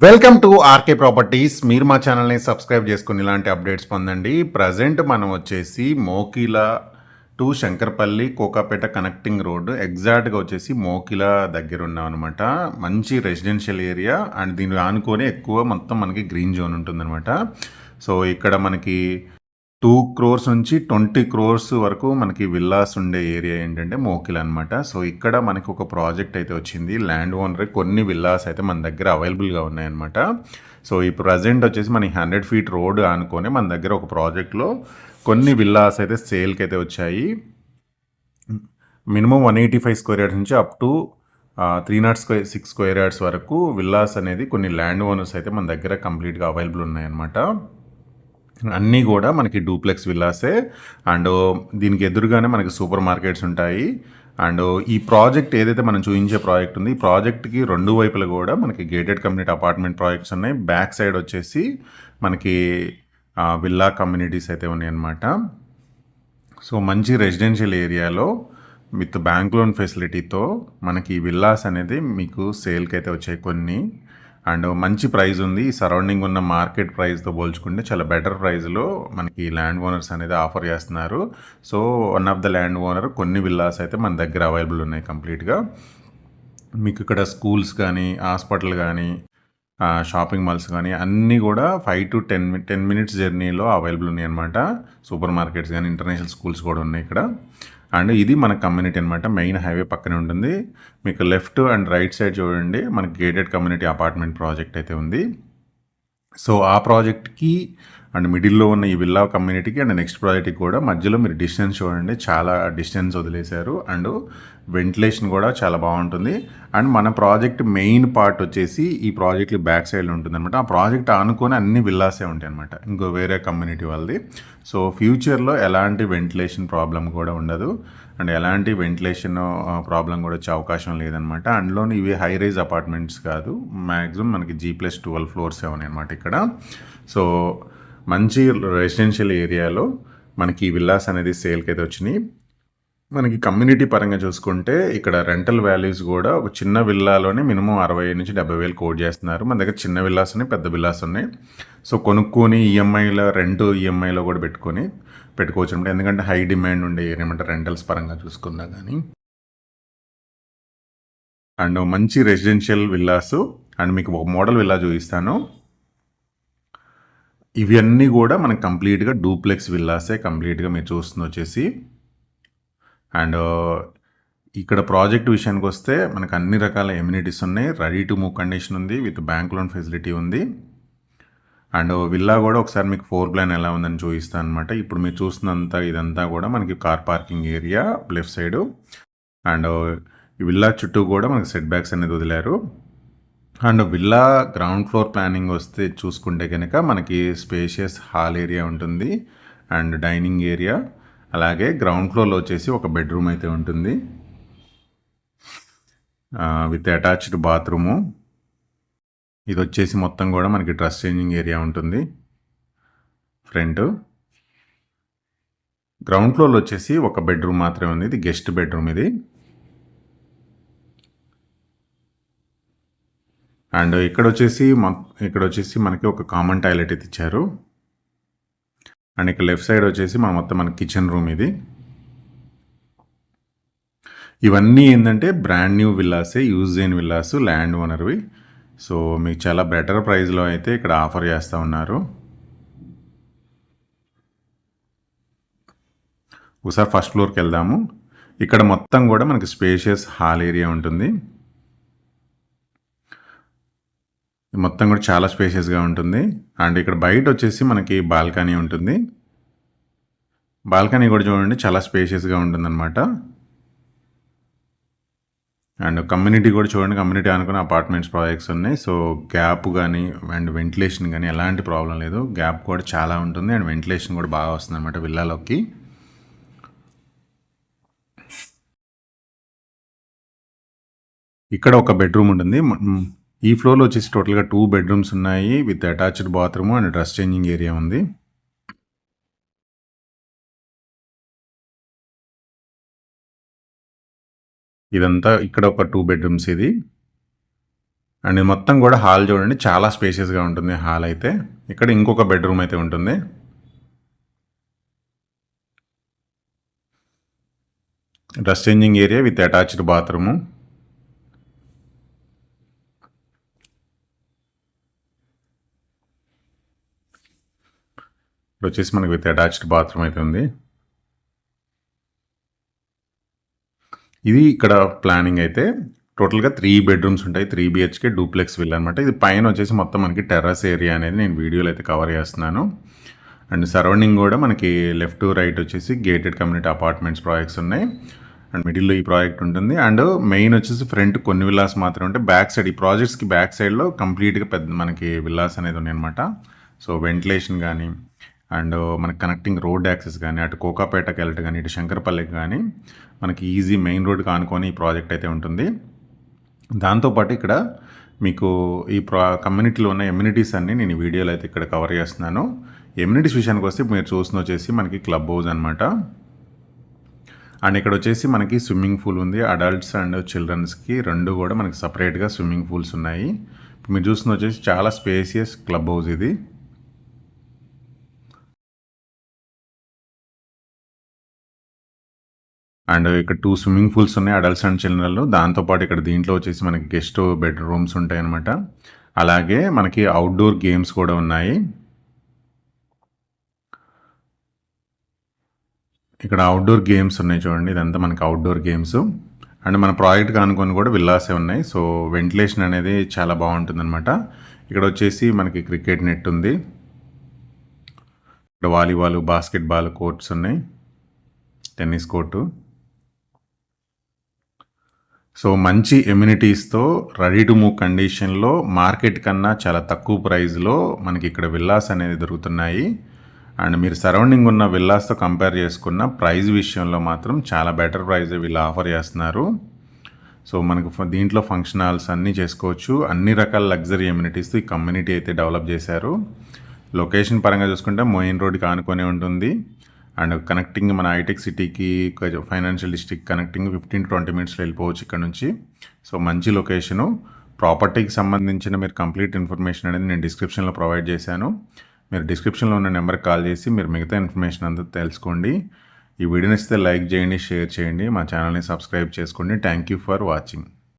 Welcome to RK properties. మీరు మా ఛానల్ని సబ్స్క్రైబ్ చేసుకుని ఇలాంటి అప్డేట్స్ పొందండి. ప్రజెంట్ మనం వచ్చేసి Mokila to Shankarpally Kokapet connecting road ఎగ్జాక్ట్గా వచ్చేసి మోకిలా దగ్గర ఉన్నాం అనమాట. మంచి రెసిడెన్షియల్ ఏరియా అండ్ దీన్ని ఆనుకొని ఎక్కువ మొత్తం మనకి గ్రీన్ జోన్ ఉంటుందన్నమాట. సో ఇక్కడ మనకి 2 crores నుంచి 20 crores వరకు మనకి విల్లాస్ ఉండే ఏరియా ఏంటంటే మోకిల్ అనమాట. సో ఇక్కడ మనకి ఒక ప్రాజెక్ట్ అయితే వచ్చింది. ల్యాండ్ ఓనర్ కొన్ని విల్లాస్ అయితే మన దగ్గర అవైలబుల్గా ఉన్నాయన్నమాట. సో ఈ ప్రజెంట్ వచ్చేసి మనకి 100 feet రోడ్ అనుకొని మన దగ్గర ఒక ప్రాజెక్ట్లో కొన్ని విల్లాస్ అయితే సేల్కి అయితే వచ్చాయి. మినిమం 185 square yards నుంచి అప్ టు 306 square yards వరకు విల్లాస్ అనేది కొన్ని ల్యాండ్ ఓనర్స్ అయితే మన దగ్గర కంప్లీట్గా అవైలబుల్ ఉన్నాయన్నమాట. అన్నీ కూడా మనకి డూప్లెక్స్ విల్లాసే అండ్ దీనికి ఎదురుగానే మనకి సూపర్ మార్కెట్స్ ఉంటాయి. అండ్ ఈ ప్రాజెక్ట్ ఏదైతే మనం చూపించే ప్రాజెక్ట్ ఉంది, ఈ ప్రాజెక్ట్కి రెండు వైపులు కూడా మనకి గేటెడ్ కమ్యూనిటీ అపార్ట్మెంట్ ప్రాజెక్ట్స్ ఉన్నాయి. బ్యాక్ సైడ్ వచ్చేసి మనకి విల్లా కమ్యూనిటీస్ అయితే ఉన్నాయన్నమాట. సో మంచి రెసిడెన్షియల్ ఏరియాలో విత్ బ్యాంక్ లోన్ ఫెసిలిటీతో మనకి విల్లాస్ అనేది మీకు సేల్కి అయితే వచ్చాయి కొన్ని. అండ్ మంచి ప్రైస్ ఉంది. ఈ సరౌండింగ్ ఉన్న మార్కెట్ ప్రైస్తో పోల్చుకుంటే చాలా బెటర్ ప్రైస్లో మనకి ల్యాండ్ ఓనర్స్ అనేది ఆఫర్ చేస్తున్నారు. So one of the land owner కొన్ని విల్లాస్ అయితే మన దగ్గర అవైలబుల్ ఉన్నాయి కంప్లీట్గా. మీకు ఇక్కడ స్కూల్స్ కానీ హాస్పిటల్ కానీ షాపింగ్ మాల్స్ కానీ అన్నీ కూడా 5 to 10 minutes జర్నీలో అవైలబుల్ ఉన్నాయి అనమాట. సూపర్ మార్కెట్స్ కానీ ఇంటర్నేషనల్ స్కూల్స్ కూడా ఉన్నాయి ఇక్కడ. అండ్ ఇది మన కమ్యూనిటీ అనమాట. మెయిన్ హైవే పక్కనే ఉంటుంది. మీకు లెఫ్ట్ అండ్ రైట్ సైడ్ చూడండి మనకి గేటెడ్ కమ్యూనిటీ అపార్ట్మెంట్ ప్రాజెక్ట్ అయితే ఉంది. సో ఆ ప్రాజెక్ట్కి అండ్ మిడిల్లో ఉన్న ఈ విల్లా కమ్యూనిటీకి అండ్ నెక్స్ట్ ప్రాజెక్ట్కి కూడా మధ్యలో మీరు డిస్టెన్స్ చూడండి, చాలా డిస్టెన్స్ వదిలేశారు. అండ్ వెంటిలేషన్ కూడా చాలా బాగుంటుంది. అండ్ మన ప్రాజెక్ట్ మెయిన్ పార్ట్ వచ్చేసి ఈ ప్రాజెక్ట్ బ్యాక్ సైడ్లో ఉంటుంది అనమాట. ఆ ప్రాజెక్ట్ ఆనుకొని అన్ని విల్లాసే ఉంటాయి అనమాట, ఇంకో వేరే కమ్యూనిటీ వాళ్ళది. సో ఫ్యూచర్లో ఎలాంటి వెంటిలేషన్ ప్రాబ్లం కూడా ఉండదు అండ్ ఎలాంటి వెంటిలేషన్ ప్రాబ్లం కూడా వచ్చే అవకాశం లేదనమాట. అందులోని ఇవి హై రైజ్ అపార్ట్మెంట్స్ కాదు, మ్యాక్సిమం మనకి G+12 floors ఉన్నాయి అనమాట ఇక్కడ. సో మంచి రెసిడెన్షియల్ ఏరియాలో మనకి ఈ విల్లాస్ అనేది సేల్కి అయితే వచ్చినాయి. మనకి కమ్యూనిటీ పరంగా చూసుకుంటే ఇక్కడ రెంటల్ వాల్యూస్ కూడా ఒక చిన్న విల్లాలోనే మినిమం 60,000 నుంచి 70,000 కోట్ చేస్తున్నారు. మన దగ్గర చిన్న విల్లాస్ ఉన్నాయి, పెద్ద విల్లాస్ ఉన్నాయి. సో కొనుక్కొని ఈఎంఐలో ఈఎంఐలో కూడా పెట్టుకోవచ్చు అనమాట. ఎందుకంటే హై డిమాండ్ ఉండే ఏరియా అనమాట రెంటల్స్ పరంగా చూసుకున్నా కానీ. అండ్ మంచి రెసిడెన్షియల్ విల్లాస్ అండ్ మీకు ఒక మోడల్ విల్లా చూపిస్తాను. ఇవన్నీ కూడా మనకి కంప్లీట్గా డూప్లెక్స్ విల్లాసే కంప్లీట్గా మీరు చూస్తుంది వచ్చేసి. అండ్ ఇక్కడ ప్రాజెక్ట్ విషయానికి వస్తే మనకు అన్ని రకాల ఎమ్యూనిటీస్ ఉన్నాయి. రెడీ టు మూవ్ కండిషన్ ఉంది, విత్ బ్యాంక్ లోన్ ఫెసిలిటీ ఉంది. అండ్ విల్లా కూడా ఒకసారి మీకు ఫ్లోర్ ప్లాన్ ఎలా ఉందని చూపిస్తాను అనమాట. ఇప్పుడు మీరు చూస్తున్నంత ఇదంతా కూడా మనకి car parking area left side. And ఈ విల్లా చుట్టూ కూడా మనకి సెట్ బ్యాక్స్ అనేది వదిలారు. And villa ground floor planning వస్తే చూసుకుంటే కనుక మనకి స్పేషియస్ హాల్ ఏరియా ఉంటుంది అండ్ డైనింగ్ ఏరియా, అలాగే గ్రౌండ్ ఫ్లోర్లో వచ్చేసి ఒక బెడ్రూమ్ అయితే ఉంటుంది విత్ అటాచ్డ్ బాత్రూము. ఇది వచ్చేసి మొత్తం కూడా మనకి డ్రెస్ చేంజింగ్ ఏరియా ఉంటుంది ఫ్రంట్. గ్రౌండ్ ఫ్లోర్లో వచ్చేసి ఒక బెడ్రూమ్ మాత్రమే ఉంది, ఇది గెస్ట్ బెడ్రూమ్ ఇది. అండ్ ఇక్కడ వచ్చేసి మనకి ఒక కామన్ టాయిలెట్ అయితే ఇచ్చారు. అండ్ ఇక్కడ లెఫ్ట్ సైడ్ వచ్చేసి మొత్తం మన కిచెన్ రూమ్ ఇది. ఇవన్నీ ఏంటంటే బ్రాండ్ న్యూ విల్లాసే, యూజ్ చేయని విల్లాస్, ల్యాండ్ ఓనర్వి. సో మీకు చాలా బెటర్ ప్రైస్లో అయితే ఇక్కడ ఆఫర్ చేస్తూ ఉన్నారు. ఒకసారి ఫస్ట్ ఫ్లోర్కి వెళ్దాము. ఇక్కడ మొత్తం కూడా మనకి స్పేషియస్ హాల్ ఏరియా ఉంటుంది. మొత్తం కూడా చాలా స్పేషియస్గా ఉంటుంది. అండ్ ఇక్కడ బయట వచ్చేసి మనకి బాల్కనీ ఉంటుంది. బాల్కనీ కూడా చూడండి చాలా స్పేషియస్గా ఉంటుంది అనమాట. అండ్ కమ్యూనిటీ కూడా చూడండి, కమ్యూనిటీ అనుకున్న అపార్ట్మెంట్స్ ప్రాజెక్ట్స్ ఉన్నాయి. సో గ్యాప్ కానీ అండ్ వెంటిలేషన్ కానీ ఎలాంటి ప్రాబ్లం లేదు. గ్యాప్ కూడా చాలా ఉంటుంది అండ్ వెంటిలేషన్ కూడా బాగా వస్తుంది అనమాట విల్లాలోకి. ఇక్కడ ఒక బెడ్రూమ్ ఉంటుంది. ఈ ఫ్లోర్లో వచ్చేసి టోటల్గా 2 bedrooms ఉన్నాయి with attached bathroom and dress changing area ఉంది. ఇదంతా ఇక్కడ ఒక 2 bedrooms ఇది. అండ్ ఇది మొత్తం కూడా హాల్ చూడండి, చాలా స్పేషియస్గా ఉంటుంది హాల్ అయితే. ఇక్కడ ఇంకొక బెడ్రూమ్ అయితే ఉంటుంది. Dress changing area with attached bathroom. ఇప్పుడు వచ్చేసి మనకి విత్ అటాచ్డ్ బాత్రూమ్ అయితే ఉంది. ఇది ఇక్కడ ప్లానింగ్ అయితే టోటల్గా 3 బెడ్రూమ్స్ ఉంటాయి. 3 BHK డూప్లెక్స్ విల్ అనమాట. ఇది పైన వచ్చేసి మొత్తం మనకి టెర్రస్ ఏరియా అనేది నేను వీడియోలో అయితే కవర్ చేస్తున్నాను. అండ్ సరౌండింగ్ కూడా మనకి లెఫ్ట్ టు రైట్ వచ్చేసి గేటెడ్ కమ్యూనిటీ అపార్ట్మెంట్స్ ప్రాజెక్ట్స్ ఉన్నాయి. అండ్ మిడిల్లో ఈ ప్రాజెక్ట్ ఉంటుంది. అండ్ మెయిన్ వచ్చేసి ఫ్రంట్ కొన్ని విల్లాస్ మాత్రమే ఉంటాయి. బ్యాక్ సైడ్ ఈ ప్రాజెక్ట్స్కి బ్యాక్ సైడ్లో కంప్లీట్గా పెద్ద మనకి విల్లాస్ అనేది ఉన్నాయి అనమాట. సో వెంటిలేషన్ కానీ అండ్ మనకి కనెక్టింగ్ రోడ్ యాక్సెస్ కానీ అటు కోకాపేటకి వెళ్ళటం కానీ ఇటు శంకరపల్లికి కానీ మనకి ఈజీ మెయిన్ రోడ్కి ఆనుకొని ఈ ప్రాజెక్ట్ అయితే ఉంటుంది. దాంతోపాటు ఇక్కడ మీకు ఈ కమ్యూనిటీలో ఉన్న ఎమ్యూనిటీస్ అన్నీ నేను ఈ వీడియోలో అయితే ఇక్కడ కవర్ చేస్తున్నాను. ఎమ్యూనిటీస్ విషయానికి వస్తే మీరు చూసిన వచ్చేసి మనకి క్లబ్ హౌస్ అనమాట. అండ్ ఇక్కడ వచ్చేసి మనకి స్విమ్మింగ్ పూల్ ఉంది. అడల్ట్స్ అండ్ చిల్డ్రన్స్కి రెండు కూడా మనకి సపరేట్గా స్విమ్మింగ్ పూల్స్ ఉన్నాయి. మీరు చూసిన వచ్చేసి చాలా స్పేసియస్ క్లబ్ హౌస్ ఇది. అండ్ ఇక్కడ 2 స్విమ్మింగ్ పూల్స్ ఉన్నాయి అడల్ట్స్ అండ్ చిల్డ్రన్లో. దాంతోపాటు ఇక్కడ దీంట్లో వచ్చేసి మనకి గెస్ట్ బెడ్రూమ్స్ ఉంటాయి అనమాట. అలాగే మనకి అవుట్డోర్ గేమ్స్ కూడా ఉన్నాయి. ఇక్కడ అవుట్డోర్ గేమ్స్ ఉన్నాయి చూడండి, ఇదంతా మనకి అవుట్డోర్ గేమ్స్. అండ్ మన ప్రాజెక్ట్కి అనుకొని కూడా విల్లాసే ఉన్నాయి. సో వెంటిలేషన్ అనేది చాలా బాగుంటుంది అనమాట. ఇక్కడ వచ్చేసి మనకి క్రికెట్ నెట్ ఉంది. ఇక్కడ వాలీబాల్ బాస్కెట్బాల్ కోర్ట్స్ ఉన్నాయి, టెన్నిస్ కోర్టు. సో మంచి ఎమ్యూనిటీస్తో రెడీ టు మూవ్ కండిషన్లో మార్కెట్ కన్నా చాలా తక్కువ ప్రైస్లో మనకి ఇక్కడ విల్లాస్ అనేది దొరుకుతున్నాయి. అండ్ మీరు సరౌండింగ్ ఉన్న విల్లాస్తో కంపేర్ చేసుకున్న ప్రైస్ విషయంలో మాత్రం చాలా బెటర్ ప్రైస్ వీళ్ళు ఆఫర్ చేస్తున్నారు. సో మనకు దీంట్లో ఫంక్షన్ హాల్స్ అన్నీ చేసుకోవచ్చు. అన్ని రకాల లగ్జరీ ఎమ్యూనిటీస్తో ఈ కమ్యూనిటీ అయితే డెవలప్ చేశారు. లొకేషన్ పరంగా చూసుకుంటే మెయిన్ రోడ్కి ఆనుకొని ఉంటుంది. అండ్ కనెక్టింగ్ మన హైటెక్ సిటీకి ఫైనాన్షియల్ డిస్ట్రిక్ట్ కనెక్టింగ్ 15 to 20 minutesలో వెళ్ళిపోవచ్చు ఇక్కడ నుంచి. సో మంచి లొకేషను. ప్రాపర్టీకి సంబంధించిన మీరు కంప్లీట్ ఇన్ఫర్మేషన్ అనేది నేను డిస్క్రిప్షన్లో ప్రొవైడ్ చేశాను. మీరు డిస్క్రిప్షన్లో ఉన్న నెంబర్కి కాల్ చేసి మీరు మిగతా ఇన్ఫర్మేషన్ అంతా తెలుసుకోండి. ఈ వీడియో నచ్చితే లైక్ చేయండి, షేర్ చేయండి, మా ఛానల్ని సబ్స్క్రైబ్ చేసుకోండి. Thank you for watching.